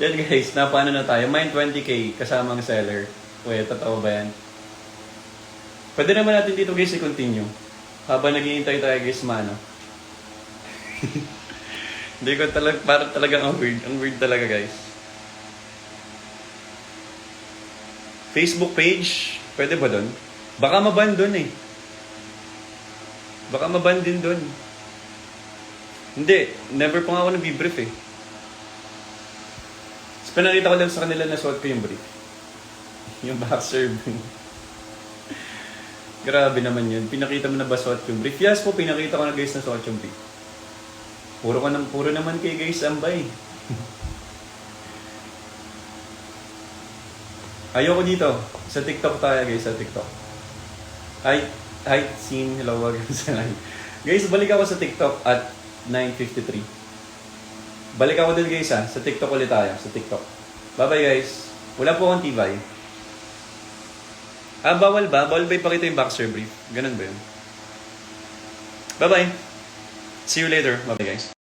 Yan guys, napaano na tayo. Mine 20k kasama ang seller. Wait, totoo ba yan? Pwede naman natin dito guys i-continue. Habang naghihintay tayo guys mano. Hindi ko talaga, parang talagang ang weird. Ang weird talaga guys. Facebook page, pwede ba doon? Baka maban doon eh. Baka maban din doon. Hindi, never pa nga ako nag-brief eh. So, pinakita ko lang sa kanila na suot ko yung brief. Yung boxer. Grabe naman yun. Pinakita mo na ba suot yung brief? Yes po, pinakita ko na guys na suot yung brief. Puro naman kay guys ambay. Ayoko dito. Sa TikTok tayo guys, sa TikTok. Hi, scene. Hello, wag sa live. Guys, balik ako sa TikTok at 9:53. Balik ako din guys ha. Sa TikTok ulit tayo. Sa TikTok. Bye-bye guys. Wala po akong tibay. Bawal ba? Bawal ba ipakita yung boxer brief? Ganun ba yun? Bye-bye. See you later. Bye-bye guys.